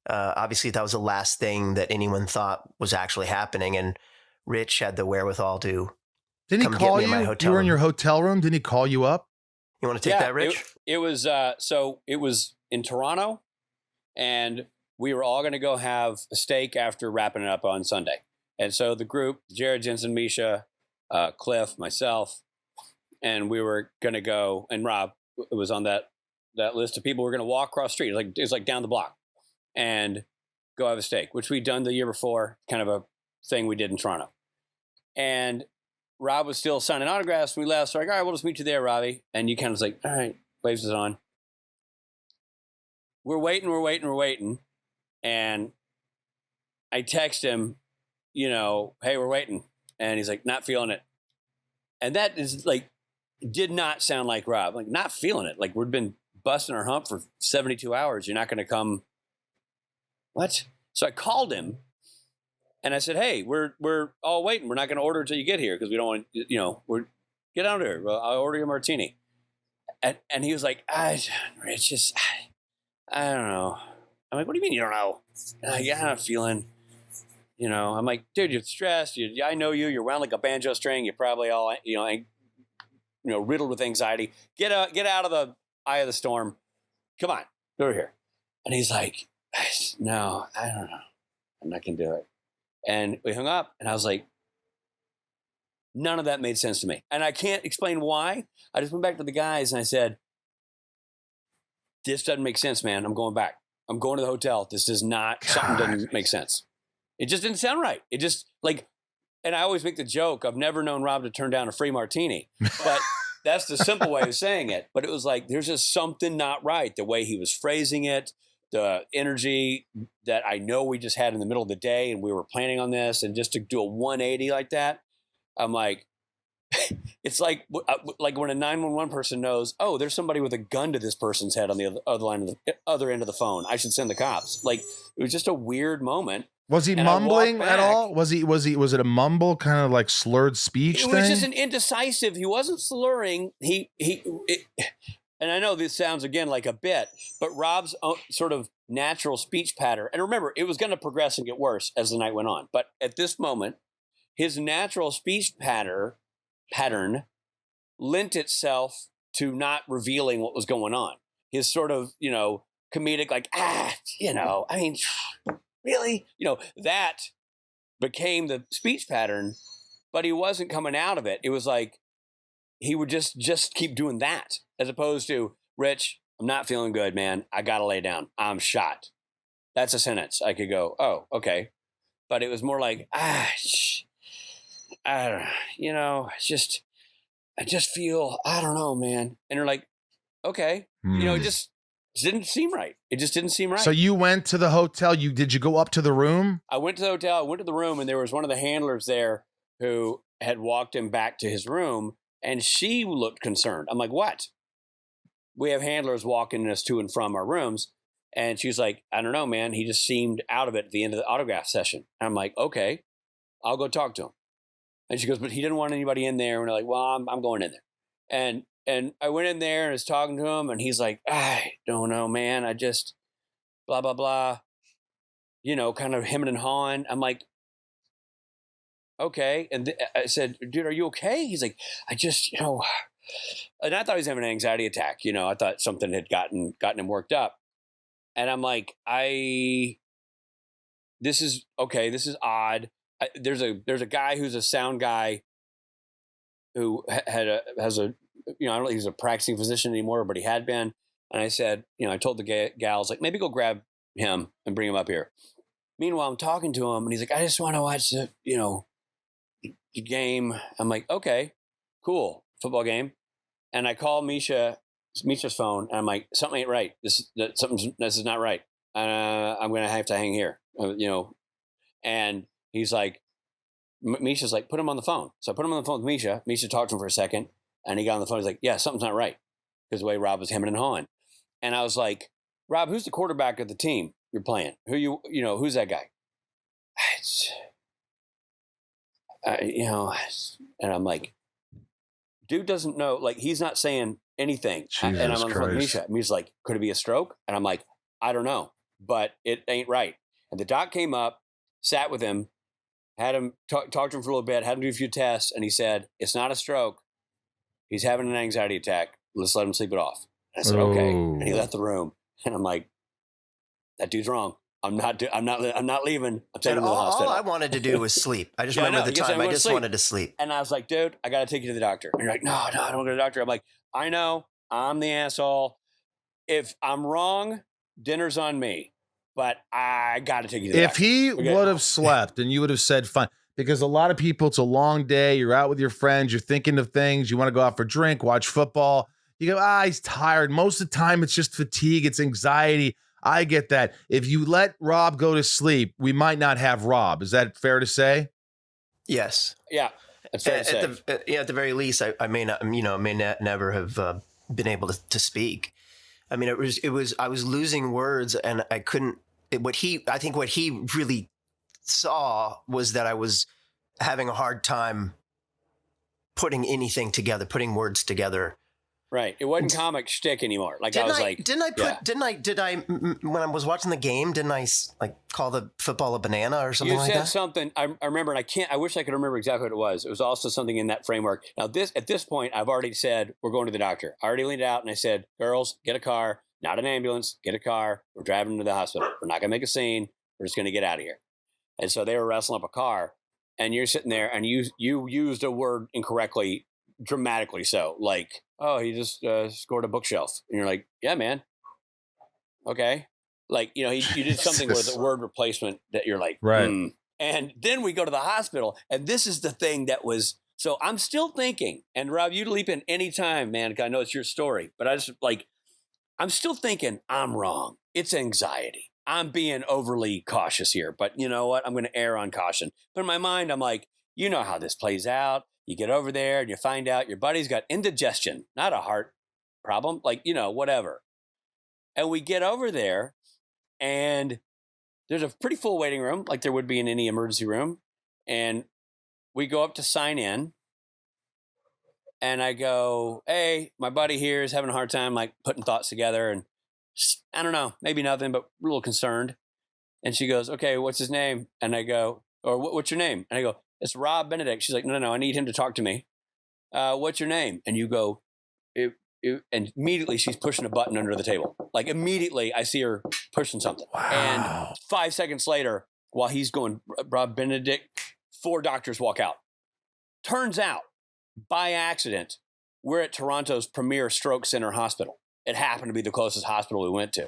Obviously, that was the last thing that anyone thought was actually happening, and Rich had the wherewithal to Didn't he come get call me in my you? hotel You were in room. your hotel room. Didn't he call you up? You want to take that, Rich? It was so it was in Toronto, and we were all going to go have a steak after wrapping it up on Sunday. And so the group, Jared, Jensen, Misha, Cliff, myself, and we were going to go, and Rob was on that list of people. We're going to walk across the street. It was like down the block and go have a steak, which we'd done the year before, kind of a thing we did in Toronto. And Rob was still signing autographs. We left. So like, all right, we'll just meet you there, Robbie. And you kind of was like, all right, waves us on. We're waiting. And I text him, hey, we're waiting. And he's like, not feeling it. And that is like, did not sound like Rob. Like, not feeling it. Like, we've been busting our hump for 72 hours. You're not going to come. What? So I called him and I said, hey, we're all waiting. We're not going to order until you get here because we don't want, get out here. Well, I'll order you a martini. And he was like, Rich, I don't know. I'm like, what do you mean you don't know? Yeah, I'm not feeling, I'm like, dude, you're stressed. I know you. You're wound like a banjo string. You're probably all, riddled with anxiety. Get out of the eye of the storm. Come on, over here. And he's like, no, I don't know. I'm not going to do it. And we hung up, and I was like, none of that made sense to me. And I can't explain why. I just went back to the guys, and I said, this doesn't make sense, man. I'm going back. I'm going to the hotel. This does not, something doesn't make sense. It just didn't sound right. It just, like, and I always make the joke, I've never known Rob to turn down a free martini. But that's the simple way of saying it. But it was like, there's just something not right. The way he was phrasing it, the energy that I know we just had in the middle of the day and we were planning on this, and just to do a 180 like that, I'm like, it's like when a 911 person knows, oh, there's somebody with a gun to this person's head on the other end of the phone. I should send the cops. Like, it was just a weird moment. Was he mumbling at all? Was it a mumble kind of like slurred speech thing? It was just an indecisive. He wasn't slurring. And I know this sounds again like a bit, but Rob's sort of natural speech pattern. And remember, it was going to progress and get worse as the night went on. But at this moment, his natural speech pattern lent itself to not revealing what was going on. His sort of, comedic, like, really? That became the speech pattern, but he wasn't coming out of it. It was like he would just keep doing that, as opposed to, Rich, I'm not feeling good, man. I got to lay down. I'm shot. That's a sentence. I could go, oh, okay. But it was more like, I don't know, I just feel, I don't know, man. And you're like, okay, it just didn't seem right. It just didn't seem right. So you went to the hotel. Did you go up to the room? I went to the hotel. I went to the room, and there was one of the handlers there who had walked him back to his room, and she looked concerned. I'm like, what? We have handlers walking us to and from our rooms. And she's like, I don't know, man. He just seemed out of it at the end of the autograph session. And I'm like, okay, I'll go talk to him. And she goes, but he didn't want anybody in there. And we're like, well, I'm going in there. And I went in there and was talking to him, and he's like, I don't know, man. I just blah, blah, blah, kind of hemming and hawing. I'm like, okay. And I said, dude, are you okay? He's like, I just, and I thought he was having an anxiety attack. I thought something had gotten him worked up. And I'm like, this is odd. There's a guy who's a sound guy who has a, I don't know if he's a practicing physician anymore, but he had been. And I said, I told the gals, like, maybe go grab him and bring him up here. Meanwhile, I'm talking to him, and he's like, I just want to watch the game. I'm like, okay, cool, football game. And I call Misha's phone, and I'm like, something ain't right. This is not right. I'm going to have to hang here, And he's like, Misha's like, put him on the phone. So I put him on the phone with Misha. Misha talked to him for a second, and he got on the phone. He's like, yeah, something's not right, because the way Rob was hemming and hawing. And I was like, Rob, who's the quarterback of the team you're playing? Who's that guy? And I'm like, dude doesn't know, like, he's not saying anything. Jesus and I'm on the phone with Christ. Misha. And he's like, could it be a stroke? And I'm like, I don't know. but it ain't right. And the doc came up, sat with him, had him talk to him for a little bit, had him do a few tests, and he said, it's not a stroke. He's having an anxiety attack. Let's let him sleep it off. And I said, okay. And he left the room. And I'm like, that dude's wrong. I'm not leaving. I'm taking him to the hospital. All I wanted to do was sleep. I just remember the time I just wanted to sleep. And I was like, dude, I got to take you to the doctor. And you're like, no, I don't want to go to the doctor. I'm like, I know, I'm the asshole. If I'm wrong, dinner's on me. But I got to take you to the doctor. If he would have slept and you would have said, fine, because a lot of people, it's a long day. You're out with your friends. You're thinking of things. You want to go out for a drink, watch football. You go, he's tired. Most of the time, it's just fatigue. It's anxiety. I get that. If you let Rob go to sleep, we might not have Rob. Is that fair to say? Yes. Yeah. That's fair to say. At the very least, I may not, never have been able to speak. I mean, I was losing words, and I couldn't. I think what he really saw was that I was having a hard time putting anything together, putting words together. Right. It wasn't comic shtick anymore. When I was watching the game, didn't I call the football a banana or something like that? You said something. I remember, and I wish I could remember exactly what it was. It was also something in that framework. Now, at this point, I've already said, we're going to the doctor. I already leaned out and I said, girls, get a car, not an ambulance, get a car. We're driving to the hospital. We're not going to make a scene. We're just going to get out of here. And so they were wrestling up a car, and you're sitting there and you used a word incorrectly, dramatically so, like, oh, he just scored a bookshelf. And you're like, yeah, man. Okay. Like, you did something with a word replacement that you're like, right. And then we go to the hospital. And this is the thing that was, so I'm still thinking, and Rob, you leap in any time, man. I know it's your story, but I'm still thinking I'm wrong. It's anxiety. I'm being overly cautious here, but you know what? I'm going to err on caution. But in my mind, I'm like, you know how this plays out. You get over there and you find out your buddy's got indigestion, not a heart problem, whatever. And we get over there and there's a pretty full waiting room, like there would be in any emergency room. And we go up to sign in. And I go, hey, my buddy here is having a hard time, putting thoughts together. And I don't know, maybe nothing, but a little concerned. And she goes, okay, what's his name? And I go, or what's your name? And I go, it's Rob Benedict. She's like, no, I need him to talk to me. What's your name? And you go, and immediately she's pushing a button under the table. Like immediately I see her pushing something. Wow. And 5 seconds later, while he's going, Rob Benedict, 4 doctors walk out. Turns out, by accident, we're at Toronto's premier stroke center hospital. It happened to be the closest hospital we went to.